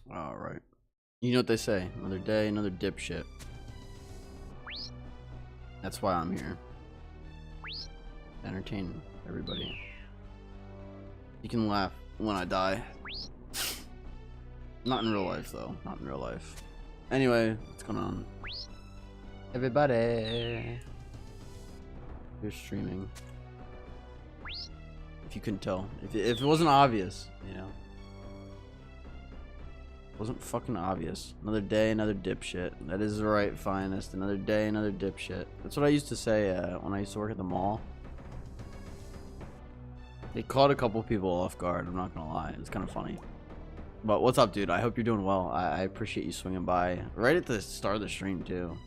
All right. You know what they say? Another day, another dipshit. That's why I'm here. Entertain everybody. You can laugh when I die. Not in real life, though. Not in real life. Anyway, what's going on? Everybody. You're streaming. If you couldn't tell. If it wasn't obvious, you know. It wasn't fucking obvious. Another day, another dipshit. That is the right finest. Another day, another dipshit. That's what I used to say when I used to work at the mall. They caught a couple people off guard, I'm not gonna lie. It's kind of funny. But what's up, dude? I hope you're doing well. I appreciate you swinging by. Right at the start of the stream, too.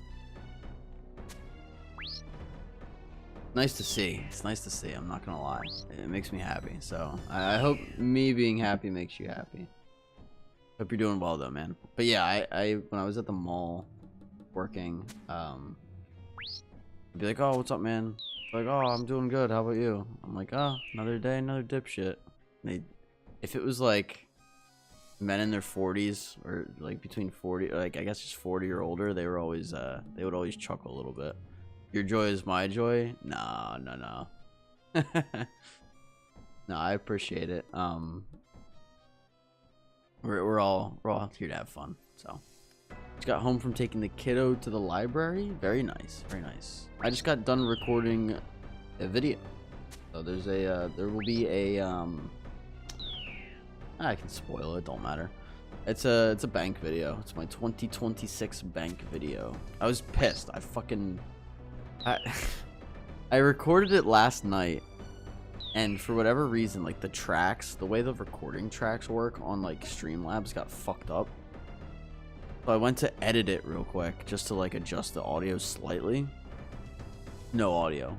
Nice to see. It's nice to see, I'm not gonna lie. It makes me happy. So, I hope me being happy makes you happy. Hope you're doing well, though, man. But yeah, when I was at the mall working, I'd be like, oh, what's up, man? Like, oh, I'm doing good. How about you? I'm like, oh, another day, another dipshit. If it was like men in their 40s or like between 40, like I guess just 40 or older, they would always chuckle a little bit. Your joy is my joy. No. No, I appreciate it. We're all here to have fun. So. Just got home from taking the kiddo to the library. Very nice, very nice. I just got done recording a video. So there will be a I can spoil it, don't matter. It's a bank video. It's my 2026 bank video. I was pissed. I recorded it last night, and for whatever reason, like the way the recording tracks work on like Streamlabs got fucked up. So I went to edit it real quick just to like adjust the audio slightly. No audio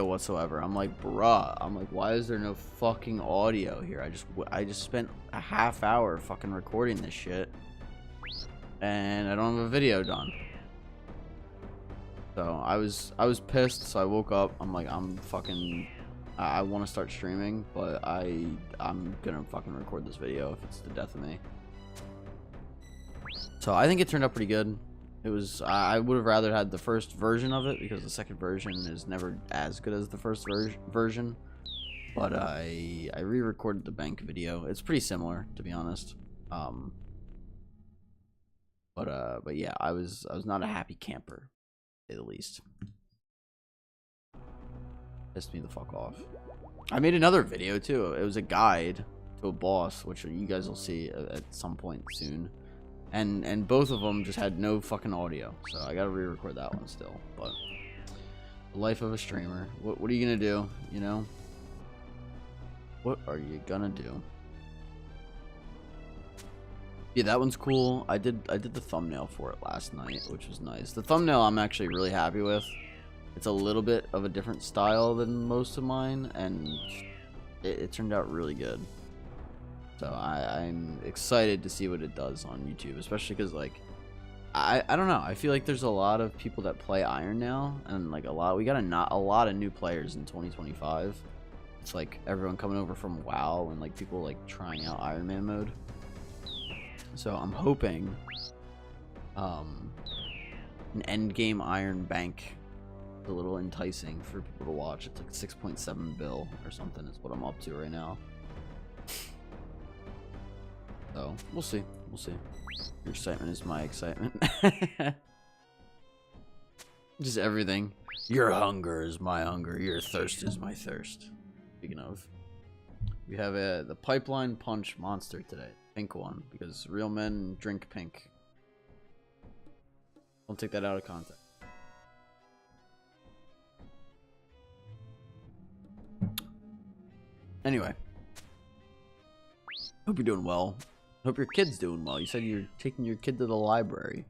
whatsoever. I'm like, bruh. I'm like, why is there no fucking audio here? I just spent a half hour fucking recording this shit, and I don't have a video done. So I was pissed. So I woke up. I'm like, I want to start streaming, but I'm gonna fucking record this video if it's the death of me. So I think it turned out pretty good. It was, I would have rather had the first version of it because the second version is never as good as the first version. But I re-recorded the bank video. It's pretty similar, to be honest. But yeah, I was not a happy camper, to say the least. Pissed me the fuck off. I made another video too. It was a guide to a boss, which you guys will see at some point soon. And both of them just had no fucking audio, so I gotta re-record that one still. But the life of a streamer. What are you gonna do? You know? What are you gonna do? Yeah, that one's cool. I did the thumbnail for it last night, which was nice. The thumbnail I'm actually really happy with. It's a little bit of a different style than most of mine, and it turned out really good. So I'm excited to see what it does on YouTube, especially because like I don't know, I feel like there's a lot of people that play Iron now, and like we got a lot of new players in 2025. It's like everyone coming over from WoW and like people like trying out Ironman mode. So I'm hoping an end game Iron Bank is a little enticing for people to watch. It's like 6.7 bill or something is what I'm up to right now. So, we'll see. We'll see. Your excitement is my excitement. Just everything. Your hunger is my hunger. Your thirst is my thirst. Speaking of, we have the Pipeline Punch monster today. Pink one, because real men drink pink. Don't take that out of context. Anyway. Hope you're doing well. Hope your kid's doing well. You said you're taking your kid to the library.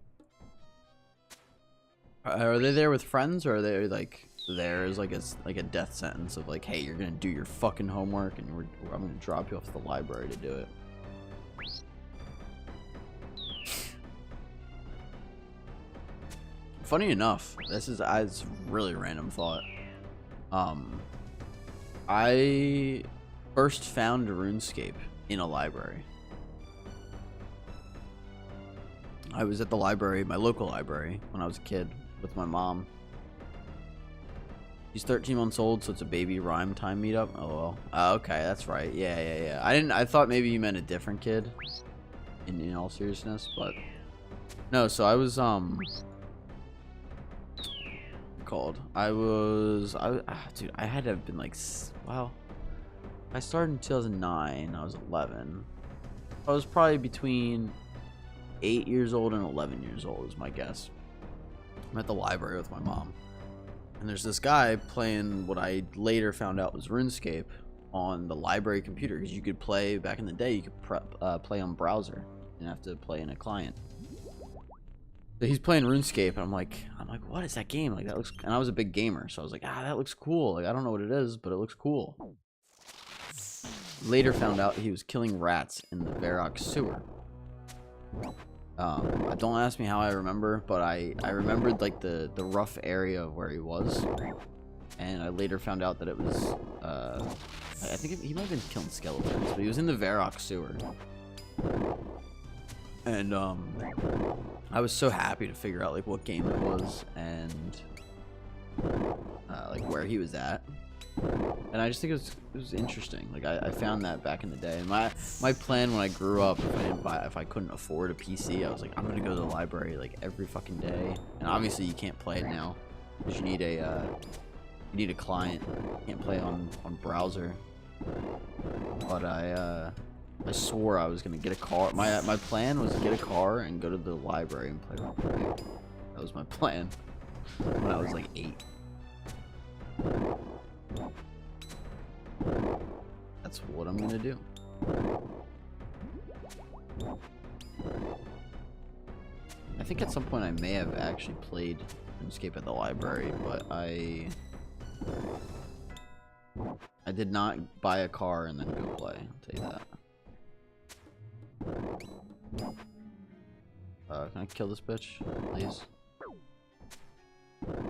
Are they there with friends, or are they like there as like a death sentence of like, hey, you're gonna do your fucking homework, and I'm gonna drop you off at the library to do it. Funny enough, this is a really random thought. I first found RuneScape in a library. I was at the library, my local library, when I was a kid with my mom. She's 13 months old, so it's a baby rhyme time meetup. Oh well. Okay, that's right. Yeah. I thought maybe you meant a different kid. In all seriousness, but no. So I was dude, I had to have been like, well, I started in 2009. I was 11. I was probably between 8 years old and 11 years old is my guess. I'm at the library with my mom, and there's this guy playing what I later found out was RuneScape on the library computer, because you could play back in the day. You could play on browser and have to play in a client. So he's playing RuneScape, and I'm like, what is that game? Like, that looks. And I was a big gamer, so I was like, that looks cool. Like, I don't know what it is, but it looks cool. Later found out he was killing rats in the Zamorak sewer. Don't ask me how I remember, but I remembered like the rough area of where he was, and I later found out that it was I think he might have been killing skeletons, but he was in the Zamorak sewer. And I was so happy to figure out like what game it was and like where he was at. And I just think it was interesting. Like I found that back in the day. And my plan when I grew up, if I couldn't afford a PC, I was like, I'm gonna go to the library like every fucking day. And obviously you can't play it now because you need a client. You can't play on browser. But I swore I was gonna get a car. My plan was to get a car and go to the library and play RuneScape. That was my plan when I was like 8. That's what I'm gonna do. I think at some point I may have actually played RuneScape at the library, but I did not buy a car and then go play. I'll tell you that. Can I kill this bitch, please?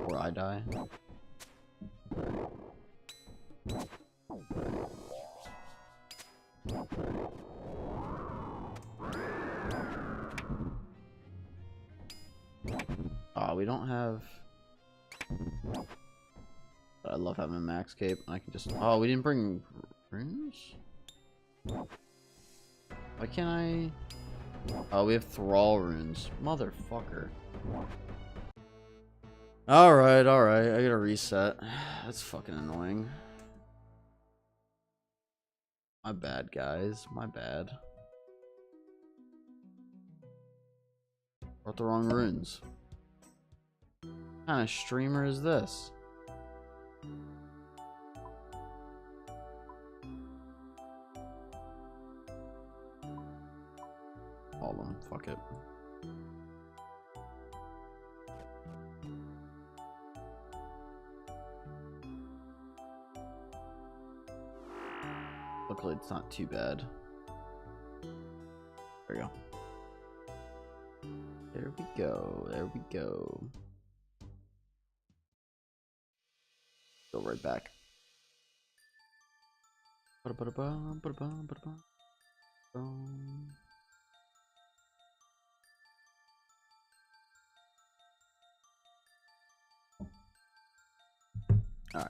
Or I die? We don't have. I love having a max cape. I can just. Oh, we didn't bring runes? Why can't I? Oh, we have thrall runes. Motherfucker. Alright. I gotta reset. That's fucking annoying. My bad, guys. My bad. Brought the wrong runes. What kind of streamer is this? All of them. Fuck it. Luckily, it's not too bad. There we go. There we go. There we go. Go right back. All right.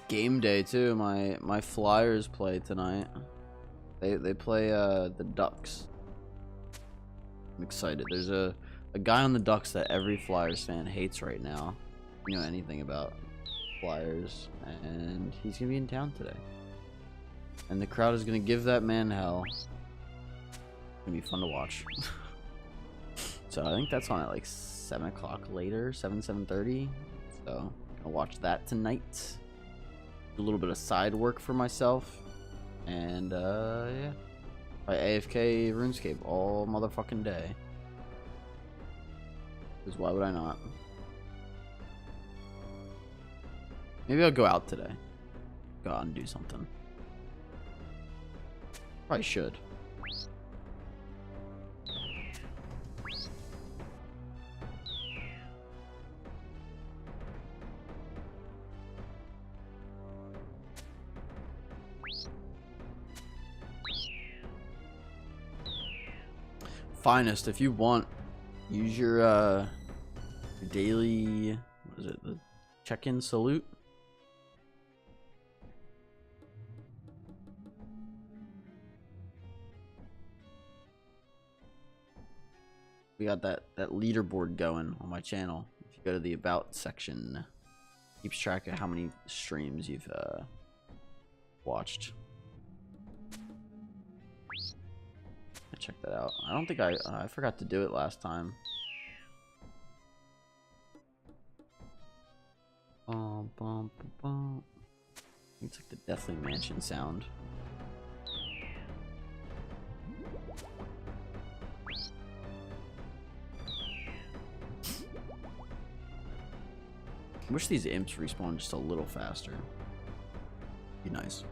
Game day too. My Flyers play tonight. They play the Ducks. I'm excited. There's a guy on the Ducks that every Flyers fan hates right now. You know anything about Flyers, and he's gonna be in town today. And the crowd is gonna give that man hell. It's gonna be fun to watch. So I think that's on at like 7 o'clock later, 7:30. So I'm gonna watch that tonight. Do a little bit of side work for myself, and yeah, I AFK RuneScape all motherfucking day. Because why would I not? Maybe I'll go out today. Go out and do something. Probably should. Finest, if you want, use your daily, what is it, the check-in salute. We got that leaderboard going on my channel. If you go to the about section, keeps track of how many streams you've watched. Check that out. I don't think I forgot to do it last time. It's like the Deathly Mansion sound. I wish these imps respawn just a little faster. Be nice.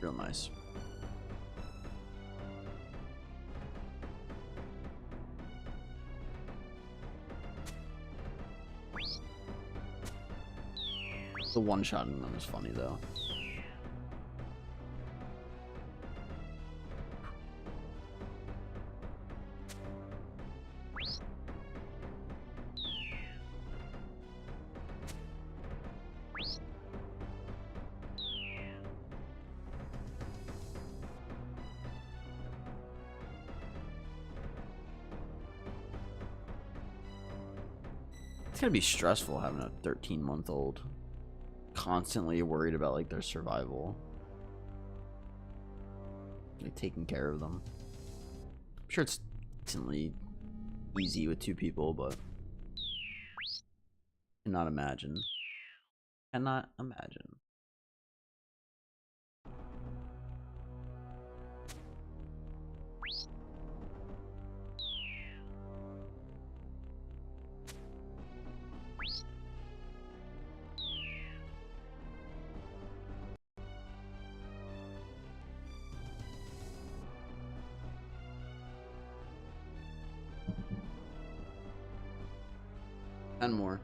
Real nice. The one-shotting them is funny though. It's gonna be stressful having a 13-month-old constantly worried about like their survival, like taking care of them. I'm sure it's decently easy with 2 people, but cannot imagine. And more.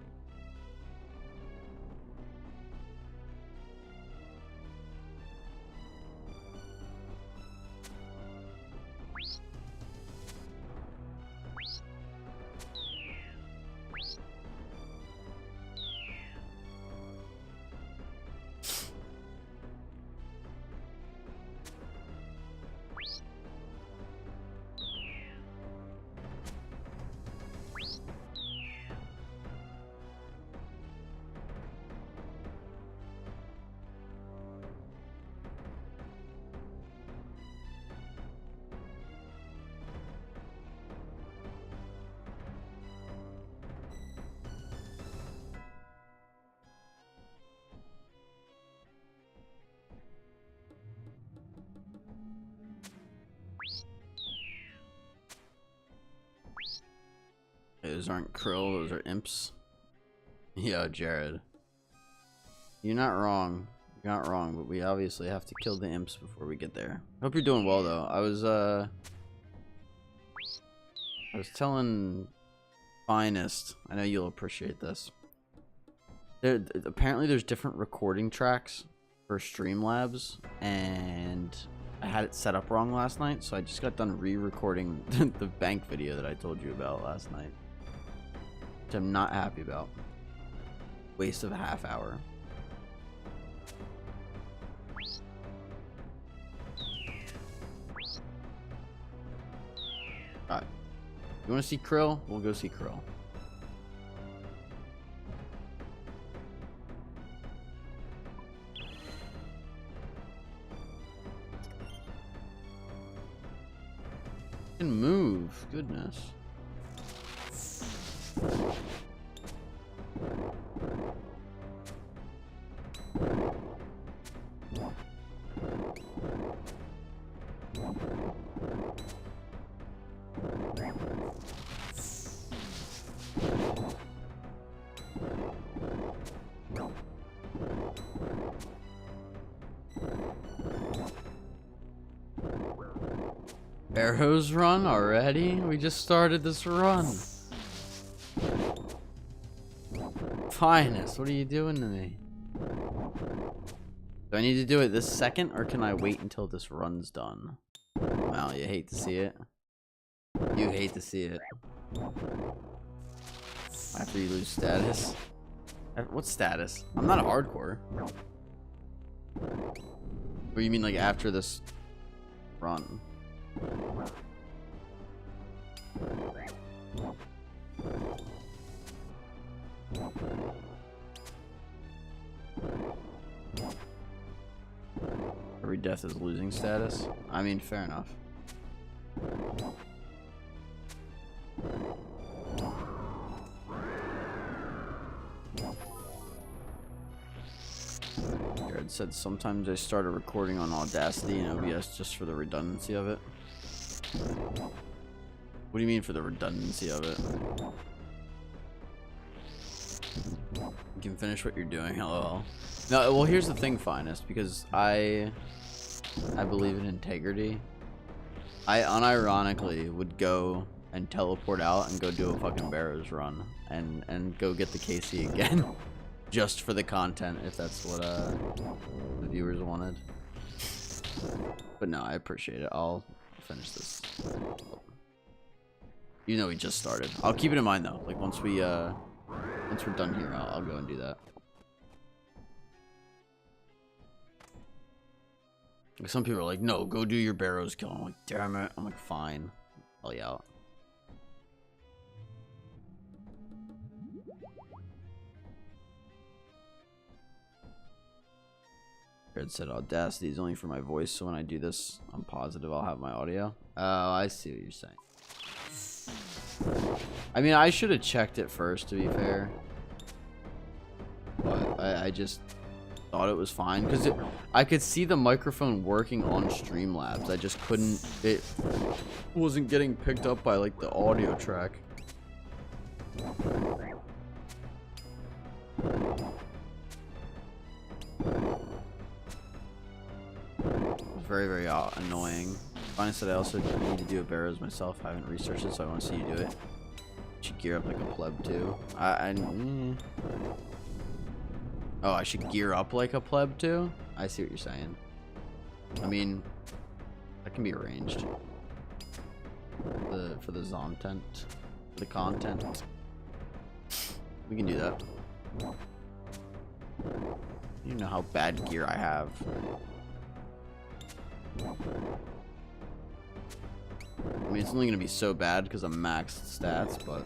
Those aren't krill, those are imps. Yeah, Jared. You're not wrong. You're not wrong, but we obviously have to kill the imps before we get there. Hope you're doing well though. I was telling Finest, I know you'll appreciate this. Apparently there's different recording tracks for Streamlabs, and I had it set up wrong last night, so I just got done re-recording the bank video that I told you about last night, which I'm not happy about. Waste of a half hour. Alright. You want to see krill? We'll go see krill. Can move. Goodness. Arrows run already? We just started this run. Finest, what are you doing to me? Do I need to do it this second, or can I wait until this run's done? Wow, you hate to see it. You hate to see it. After you lose status. What status? I'm not a hardcore. Or you mean like after this run? Every death is losing status? I mean, fair enough. Jared said sometimes I start a recording on Audacity and OBS just for the redundancy of it. What do you mean for the redundancy of it? You can finish what you're doing, lol. No, well, here's the thing, Finest, because I believe in integrity. I unironically would go and teleport out and go do a fucking Barrows run and go get the KC again. Just for the content, if that's what the viewers wanted. But no, I appreciate it. I'll finish this. You know, we just started. I'll keep it in mind though. Like once we're done here, I'll go and do that. Like, some people are like, no, go do your Barrows kill. I'm like, damn it. I'm like, fine. I'll you out. Jared said Audacity is only for my voice, so when I do this, I'm positive I'll have my audio. Oh, I see what you're saying. I mean, I should have checked it first, to be fair. But I just thought it was fine, because I could see the microphone working on Streamlabs. I just couldn't, it wasn't getting picked up by, like, the audio track. Very, very annoying. Finally said I also need to do a Barrows myself. I haven't researched it, so I want to see you do it. You should gear up like a pleb too. Oh, I should gear up like a pleb too? I see what you're saying. I mean, that can be arranged. For the zontent, for the content. We can do that. You know how bad gear I have. I mean, it's only gonna be so bad because I'm maxed stats, but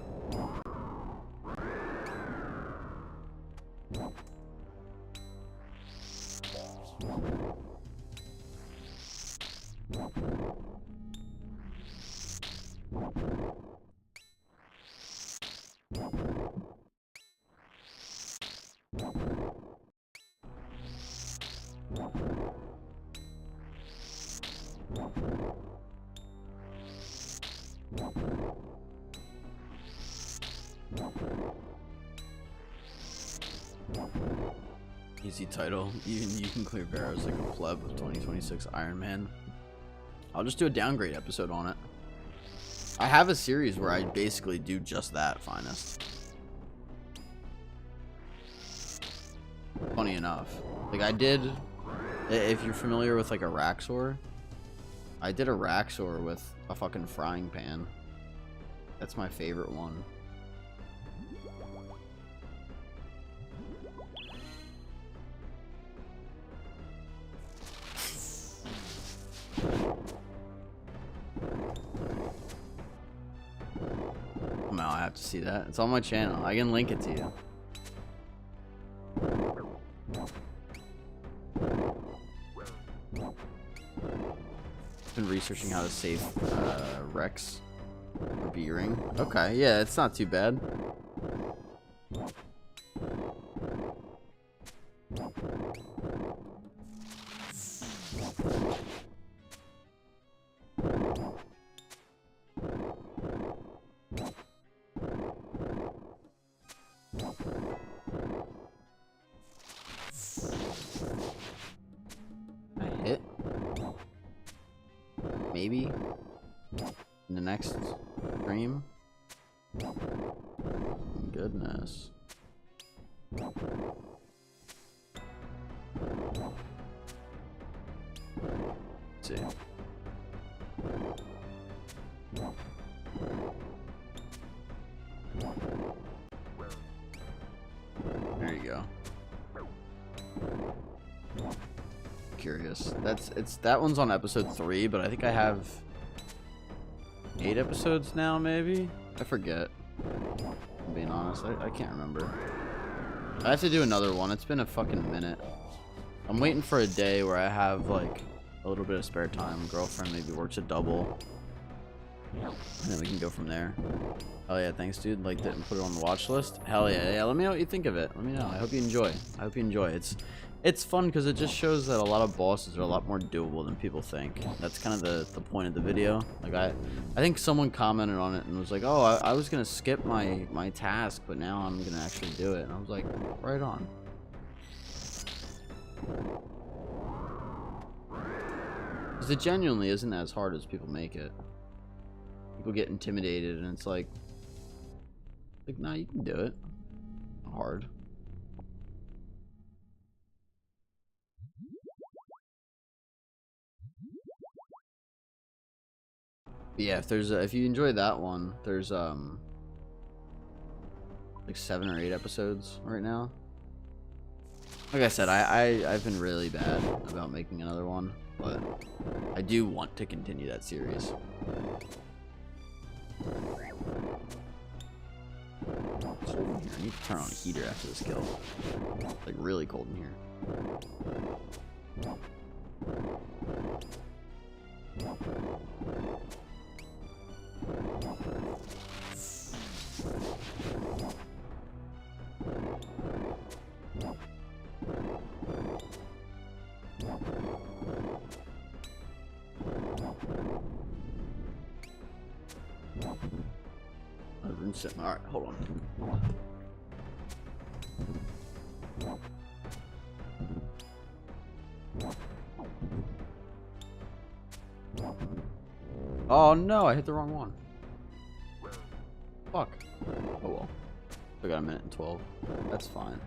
easy title. Even you can clear Barrows like a pleb with 2026 Ironman. I'll just do a downgrade episode on it. I have a series where I basically do just that, Finest. Funny enough. Like I did, if you're familiar with like a Raxor, I did a Raxor with a fucking frying pan. That's my favorite one. No, I have to see that. It's on my channel. I can link it to you. Been researching how to save Rex for B-ring. Okay, yeah, it's not too bad. I hit? Maybe? In the next stream? Goodness. go. Curious. That one's on episode 3, but I think I have 8 episodes now, maybe? I forget. I'm being honest. I can't remember. I have to do another one. It's been a fucking minute. I'm waiting for a day where I have like a little bit of spare time. Girlfriend maybe works a double. And then we can go from there. Hell yeah, thanks dude. Liked it and put it on the watch list. Hell yeah, yeah. Let me know what you think of it. Let me know. I hope you enjoy. I hope you enjoy. It's fun because it just shows that a lot of bosses are a lot more doable than people think. That's kind of the point of the video. Like I think someone commented on it and was like, oh, I was gonna skip my task, but now I'm gonna actually do it. And I was like, right on. Because it genuinely isn't as hard as people make it. People get intimidated and it's like nah, you can do it. Not hard. But yeah, if you enjoy that one, there's like 7 or 8 episodes right now. Like I said, I've been really bad about making another one, but I do want to continue that series. Cold in here. I need to turn on a heater after this kill. It's like really cold in here. Alright, hold on. Oh no, I hit the wrong one. Fuck. Oh well. I got a minute and 12. That's fine.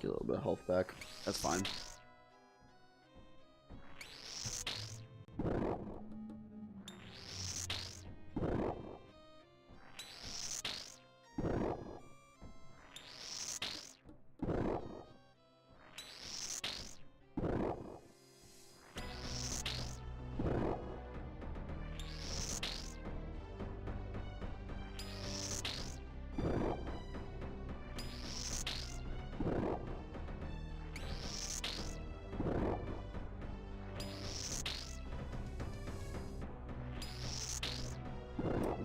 Get a little bit of health back. That's fine.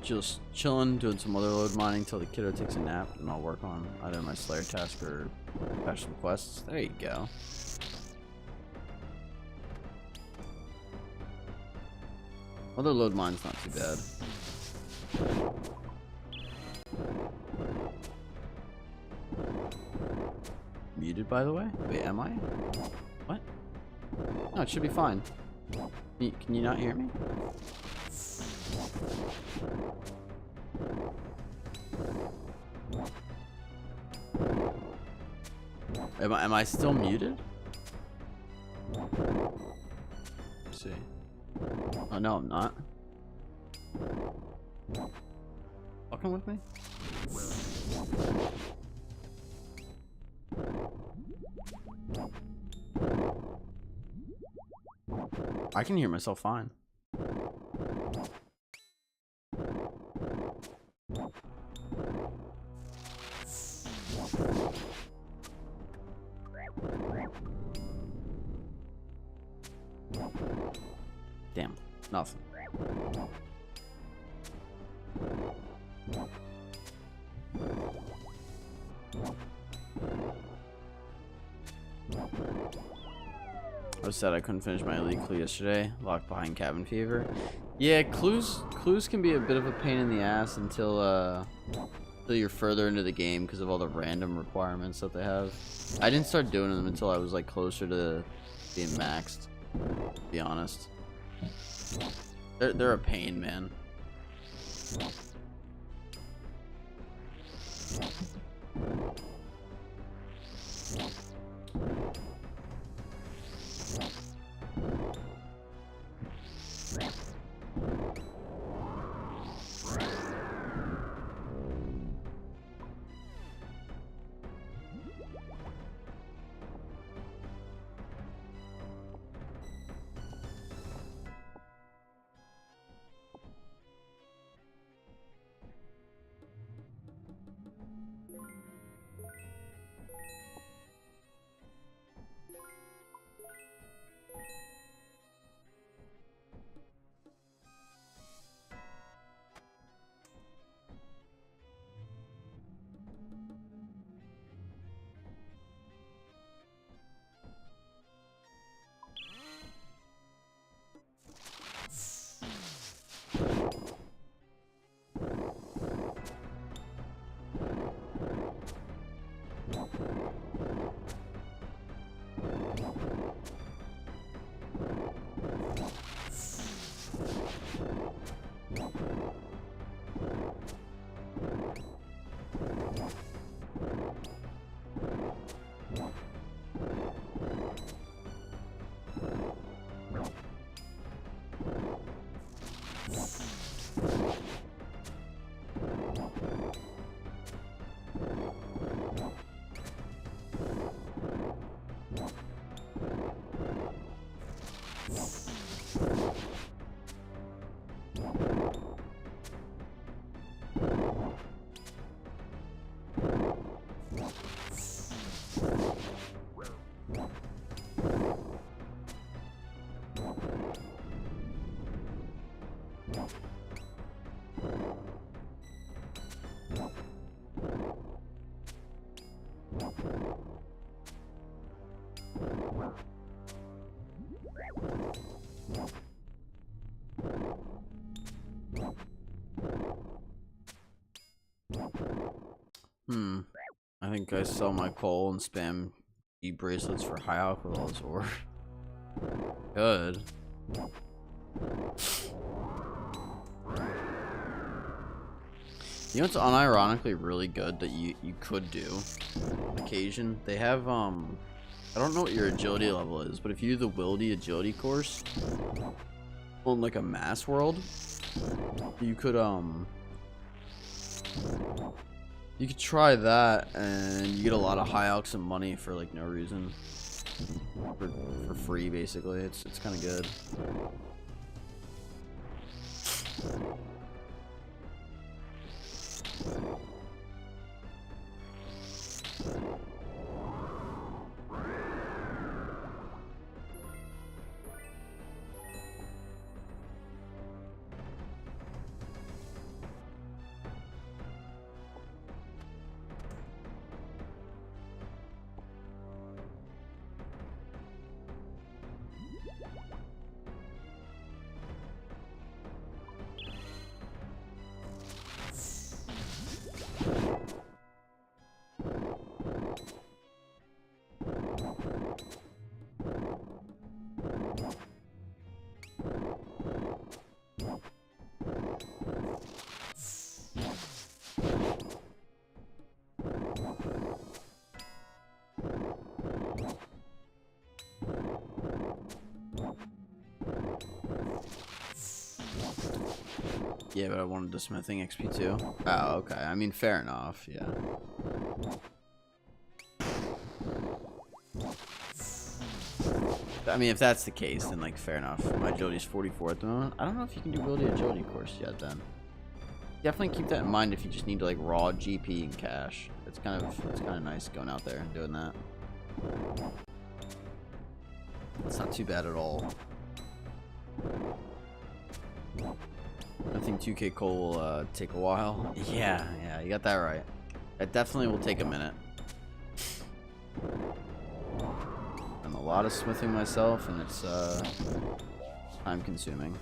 Just chilling, doing some other load mining until the kiddo takes a nap, and I'll work on either my Slayer task or special quests. There you go. Other load mine's not too bad. Muted, by the way? Wait, am I? What? No, it should be fine. Can you not hear me? Am I still muted? Let's see. Oh no, I'm not. Fucking with me? I can hear myself fine. Damn, nothing. I was sad I couldn't finish my elite clue yesterday. Locked behind cabin fever. Yeah, clues can be a bit of a pain in the ass until you're further into the game because of all the random requirements that they have. I didn't start doing them until I was like closer to being maxed, to be honest. They're a pain, man. I think I sell my coal and spam bracelets for high alcohols, or good. You know what's unironically really good that you could do on occasion? They have I don't know what your agility level is, but if you do the Wildy agility course on like a mass world, you could try that, and you get a lot of high alks and money for like no reason, for free basically. It's kind of good. Yeah, but I wanted the smithing XP too. Oh, okay. I mean, fair enough. Yeah. I mean, if that's the case, then like fair enough. My agility's 44 at the moment. I don't know if you can do Wildy agility course yet. Then definitely keep that in mind if you just need to like raw GP and cash. It's kind of nice going out there and doing that. It's not too bad at all. I think 2K coal will take a while. Yeah, you got that right. That definitely will take a minute. I'm a lot of smithing myself, and it's time consuming.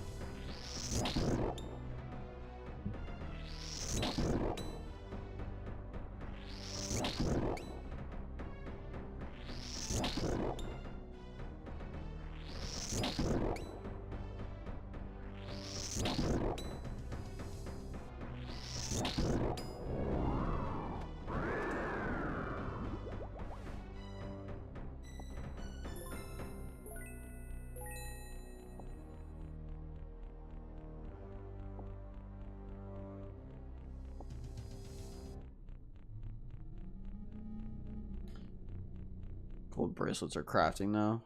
Gold bracelets are crafting now.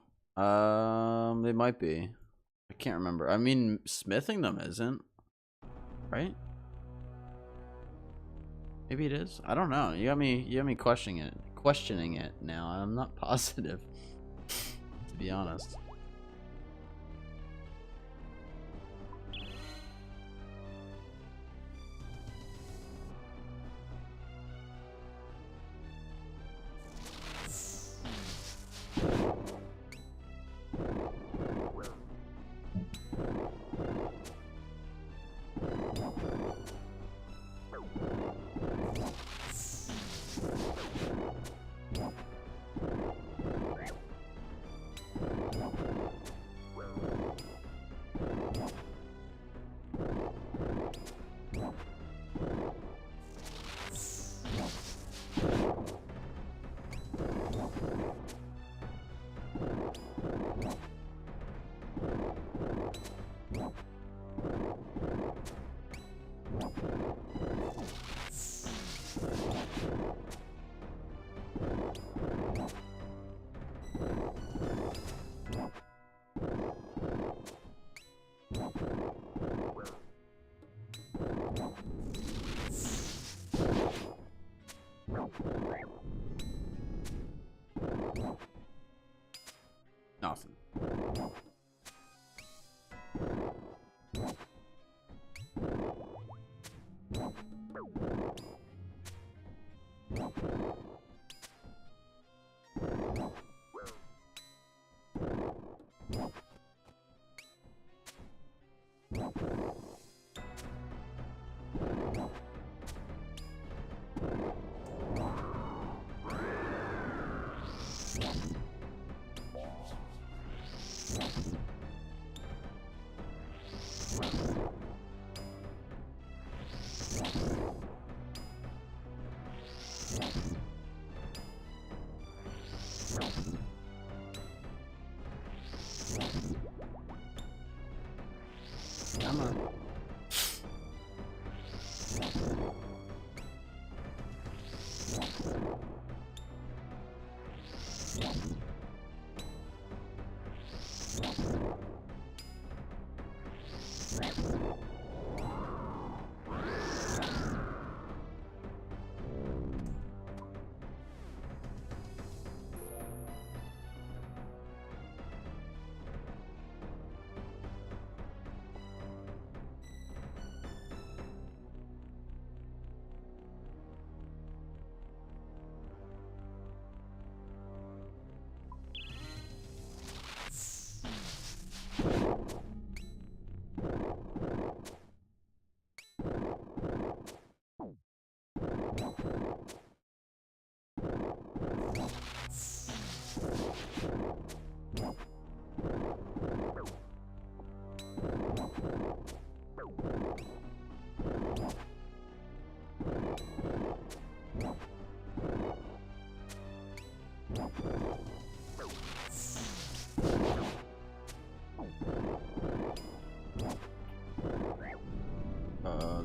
They might be. I can't remember. I mean, smithing them isn't, right? Maybe it is. I don't know. You got me questioning it now. I'm not positive, to be honest. Nothing.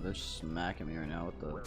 They're smacking me right now with the...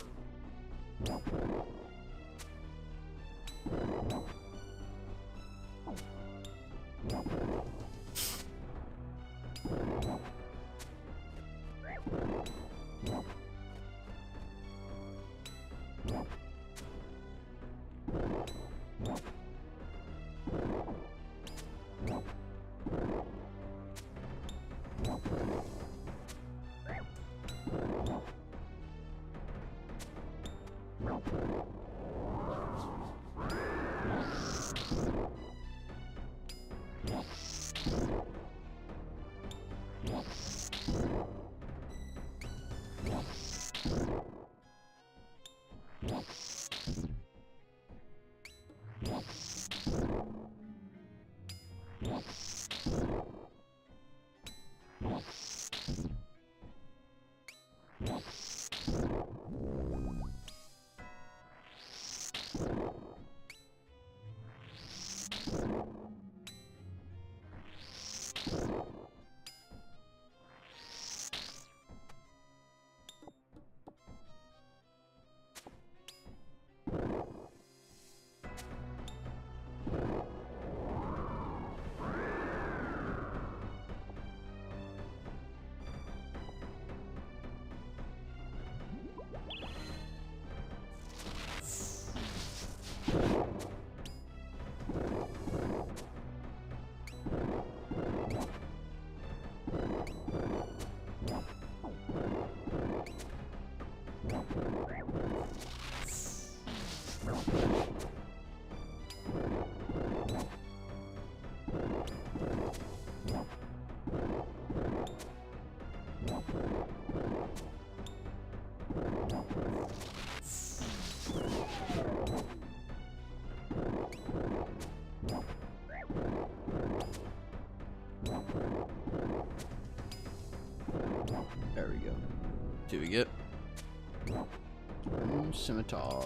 There we go. Do we get? Scimitar.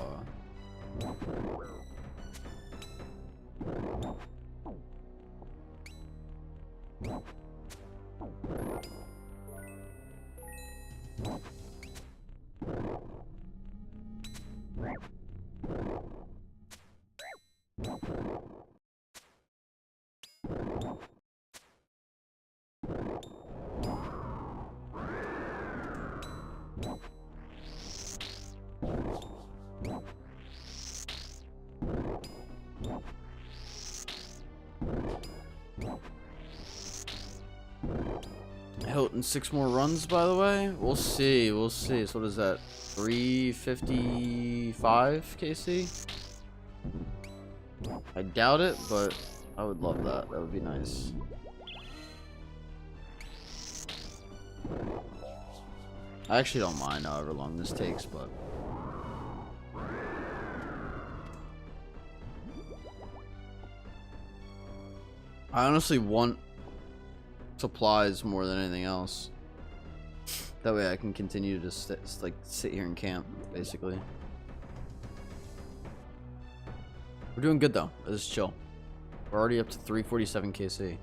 Hilt in 6 more runs, by the way. We'll see. We'll see. So what is that? 355 KC? I doubt it, but I would love that. That would be nice. I actually don't mind however long this takes, but I honestly want supplies more than anything else. That way I can continue to sit here and camp, basically. We're doing good though. This is chill. We're already up to 347 KC.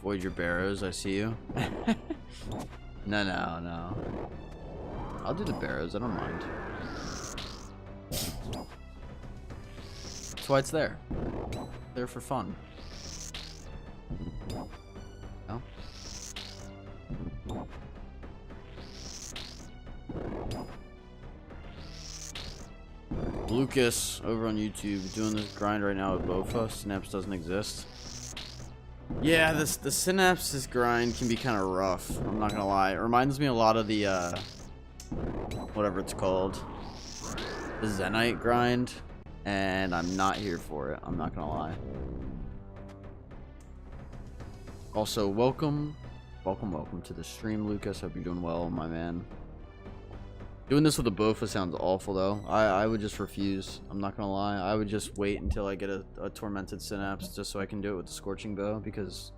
Avoid your barrows, I see you. No. I'll do the barrows, I don't mind. That's why it's there. There for fun. No? Lucas over on YouTube doing this grind right now with Bofa. Synapse doesn't exist. Yeah, the Synapses grind can be kind of rough. I'm not gonna lie. It reminds me a lot of the whatever it's called, the Zenite grind, and I'm not here for it. I'm not gonna lie. Also, welcome to the stream, Lucas. Hope you're doing well, my man. Doing this with a Bofa sounds awful, though. I would just refuse. I'm not gonna lie. I would just wait until I get a Tormented Synapse just so I can do it with the Scorching Bow, because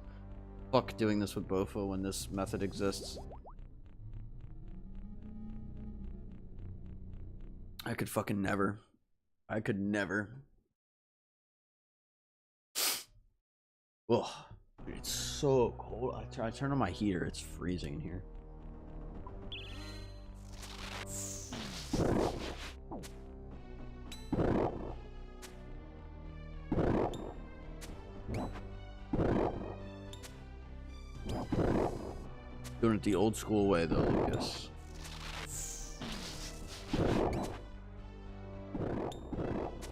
fuck doing this with Bofa when this method exists. I could fucking never. I could never. Ugh. It's so cold. I turn on my heater. It's freezing in here. Doing it the old school way, though, Lucas.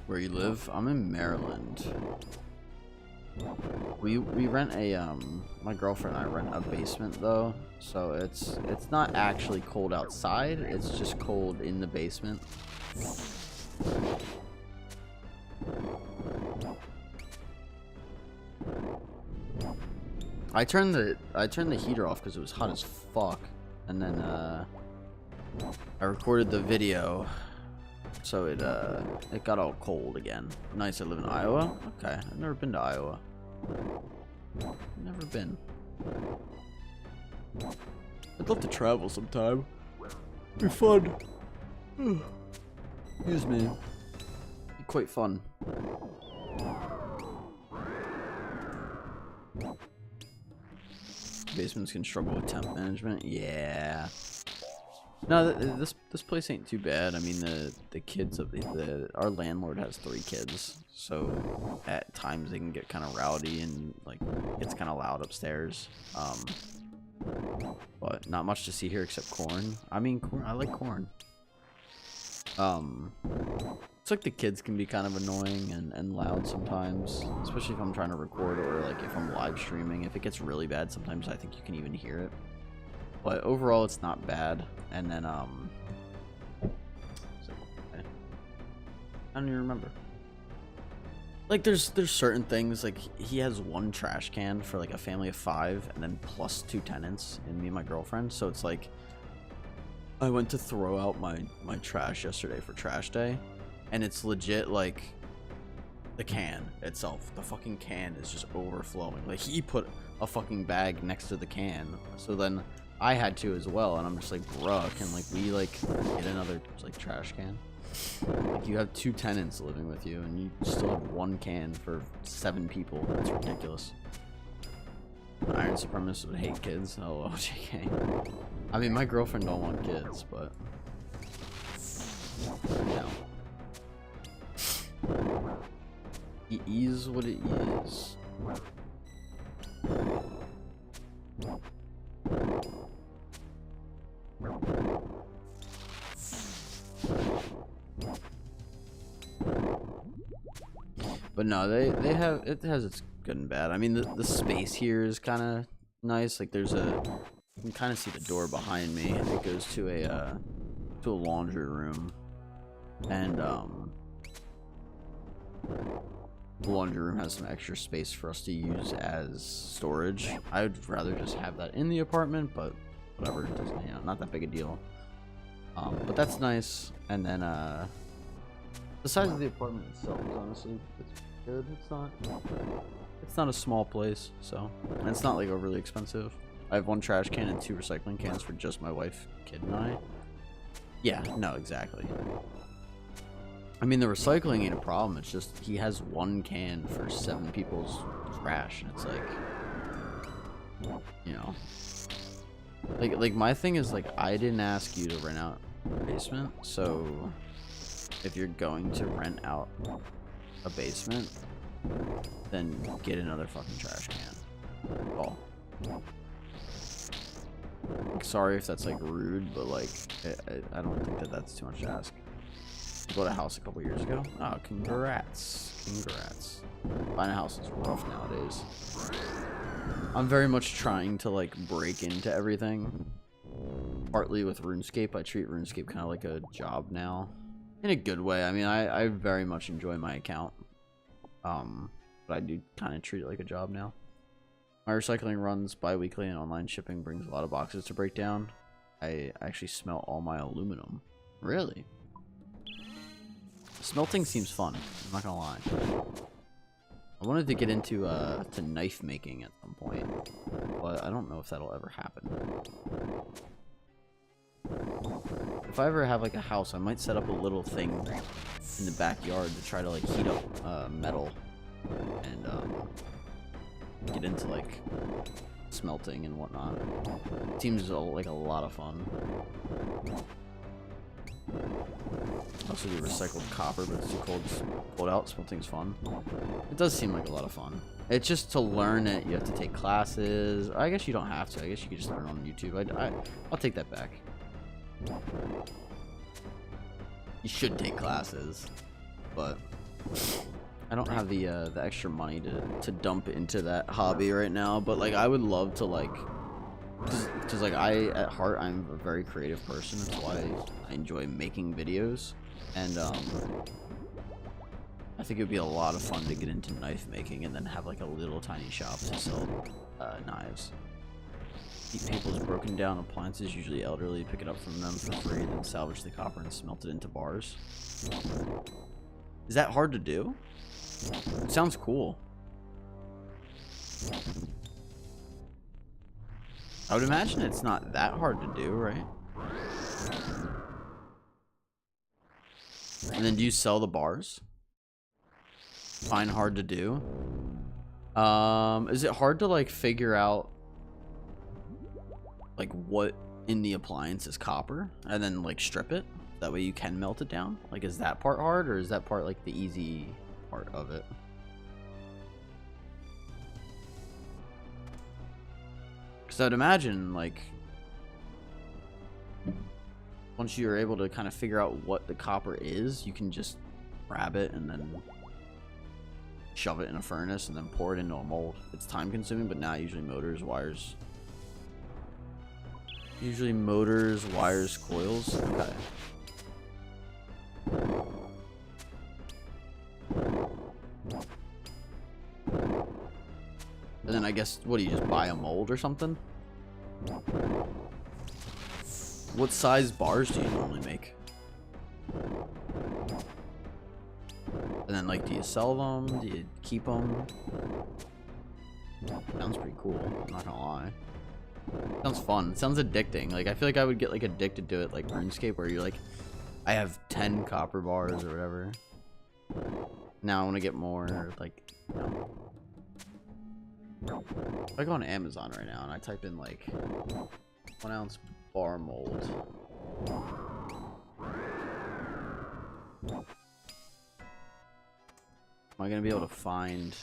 Where you live? I'm in Maryland. We rent a my girlfriend and I rent a basement, though, so it's not actually cold outside, it's just cold in the basement. I turned the heater off because it was hot as fuck, and then I recorded the video, so it got all cold again. Nice. I live in Iowa. Okay, I've never been to Iowa. Never been. I'd love to travel sometime. Be fun. Excuse me. Be quite fun. Basements can struggle with temp management. Yeah. No, this place ain't too bad. I mean, the kids of our landlord has 3 kids, so at times they can get kind of rowdy and like it's kind of loud upstairs. But not much to see here except corn. I mean, corn. I like corn. It's like the kids can be kind of annoying and loud sometimes, especially if I'm trying to record or like if I'm live streaming. If it gets really bad, sometimes I think you can even hear it. But overall, it's not bad. And then, I don't even remember. Like, there's certain things, like, he has 1 trash can for, like, a family of 5, and then plus 2 tenants, and me and my girlfriend. So it's like, I went to throw out my trash yesterday for trash day, and it's legit, like, the can itself. The fucking can is just overflowing. Like, he put a fucking bag next to the can, so then I had to as well, and I'm just like, bruh, can like we like get another like trash can? Like, you have 2 tenants living with you, and you still have 1 can for 7 people. That's ridiculous. Iron supremacists would hate kids. Oh, JK. I mean, my girlfriend don't want kids, but no. It is what it is. But no, they have, it has its good and bad. I mean, the space here is kind of nice. Like, there's you can kind of see the door behind me. It goes to a laundry room, and the laundry room has some extra space for us to use as storage. I would rather just have that in the apartment, but whatever, it doesn't, not that big a deal. But that's nice. And then the size of the apartment itself is honestly, it's good. It's not a small place, so, and it's not like overly expensive. I have 1 trash can and 2 recycling cans for just my wife, kid, and I. Yeah, no, exactly. I mean, the recycling ain't a problem. It's just he has 1 can for 7 people's trash, and it's like, you know, like my thing is like I didn't ask you to rent out a basement, so if you're going to rent out a basement, then get another fucking trash can. Oh. Sorry if that's like rude, but like I don't think that that's too much to ask. I bought a house a couple years ago. Oh, congrats. Buying a house is rough nowadays. I'm very much trying to like break into everything. Partly with RuneScape, I treat RuneScape kind of like a job now, in a good way. I mean, I very much enjoy my account, but I do kind of treat it like a job now. My recycling runs bi-weekly, and online shipping brings a lot of boxes to break down. I actually smelt all my aluminum. Really? Smelting seems fun, I'm not gonna lie. I wanted to get into to knife making at some point, but I don't know if that'll ever happen. If I ever have like a house, I might set up a little thing in the backyard to try to like heat up metal and get into like smelting and whatnot. It seems like a lot of fun. Also do recycled copper, but it's too cold out. Smelting's fun. It does seem like a lot of fun. It's just to learn it, you have to take classes. I guess you don't have to. I guess you could just learn on YouTube. I'll take that back. You should take classes, but I don't have the extra money to dump into that hobby right now. But like I would love to like, because like at heart I'm a very creative person. That's why I enjoy making videos, and I think it would be a lot of fun to get into knife making and then have like a little tiny shop to sell knives. Keep people's broken down appliances, usually elderly, pick it up from them for free, then salvage the copper and smelt it into bars. Is that hard to do? It sounds cool. I would imagine it's not that hard to do, right? And then do you sell the bars? Fine, hard to do. Is it hard to like figure out like what in the appliance is copper and then like strip it? That way you can melt it down? Like, is that part hard, or is that part like the easy part of it? Because I'd imagine like once you're able to kind of figure out what the copper is, you can just grab it and then shove it in a furnace and then pour it into a mold. It's time consuming, but not usually motors, wires. Usually motors, wires, coils. Okay. And then I guess, what do you just buy a mold or something? What size bars do you normally make? And then like, do you sell them? Do you keep them? Sounds pretty cool, I'm not gonna lie. Sounds fun. It sounds addicting. Like, I feel like I would get like addicted to it, like RuneScape, where you're like, I have 10 copper bars or whatever. Now I want to get more, like, you know. If I go on Amazon right now and I type in like 1 ounce bar mold. Am I gonna be able to find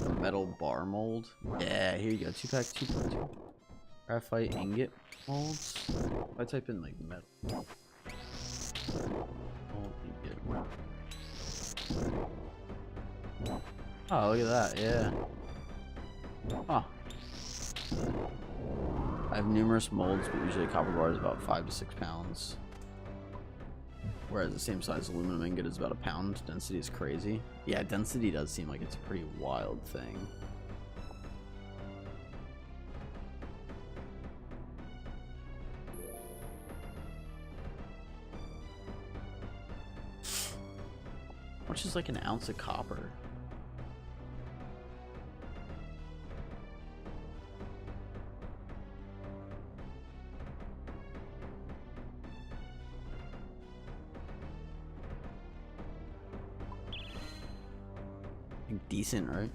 a metal bar mold? Yeah, here you go. 2-pack, 2.2. Graphite ingot molds. If I type in like metal mold ingot. Oh, look at that. Yeah. Huh. I have numerous molds, but usually a copper bar is about 5 to 6 pounds. Whereas the same size aluminum ingot is about a pound. Density is crazy. Yeah, density does seem like it's a pretty wild thing. How much is like an ounce of copper? I think decent, right?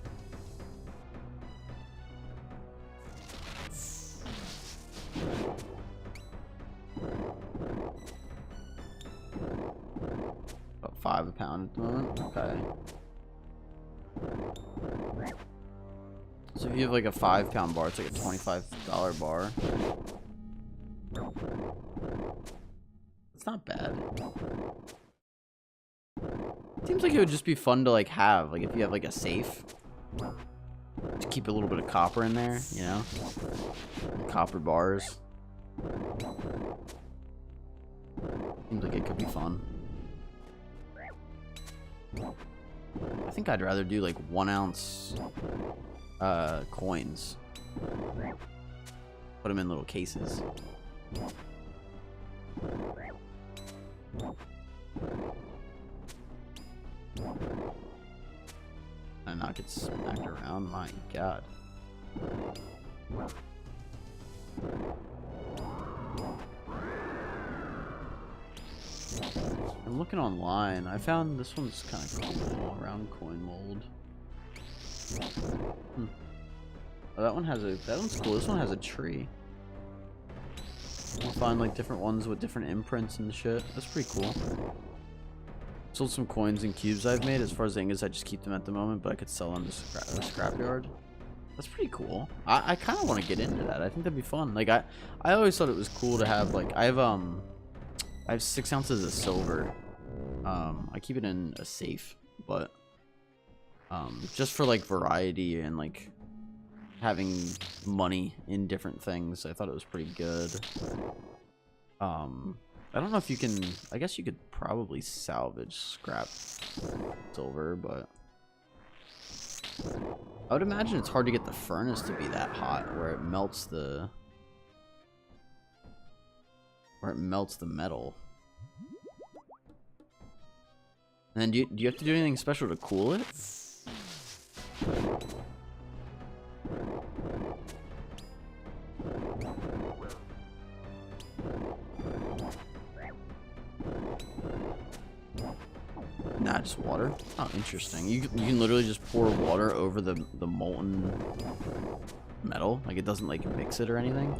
About $5 a pound at the moment. Okay. So if you have like a 5-pound bar, it's like a $25 bar. It's not bad. Seems like it would just be fun to like have, like if you have like a safe, to keep a little bit of copper in there, you know, copper bars. Seems like it could be fun. I think I'd rather do like 1 ounce coins. Put them in little cases. And not get smacked around, my god. I'm looking online. I found this one's kind of cool, round coin mold. Oh, that one's cool. This one has a tree. I'll find like different ones with different imprints and shit. That's pretty cool. Sold some coins and cubes I've made. As far as ingots, I just keep them at the moment, but I could sell them to the scrapyard. That's pretty cool. I kind of want to get into that. I think that'd be fun. Like I always thought it was cool to have like I have 6 ounces of silver. I keep it in a safe, but just for like variety and like having money in different things, I thought it was pretty good. I don't know if you can. I guess you could probably salvage scrap silver, but I would imagine it's hard to get the furnace to be that hot where it melts the metal. And then do you have to do anything special to cool it? Nah, just water. Oh, interesting. You can literally just pour water over the molten metal. Like it doesn't like mix it or anything.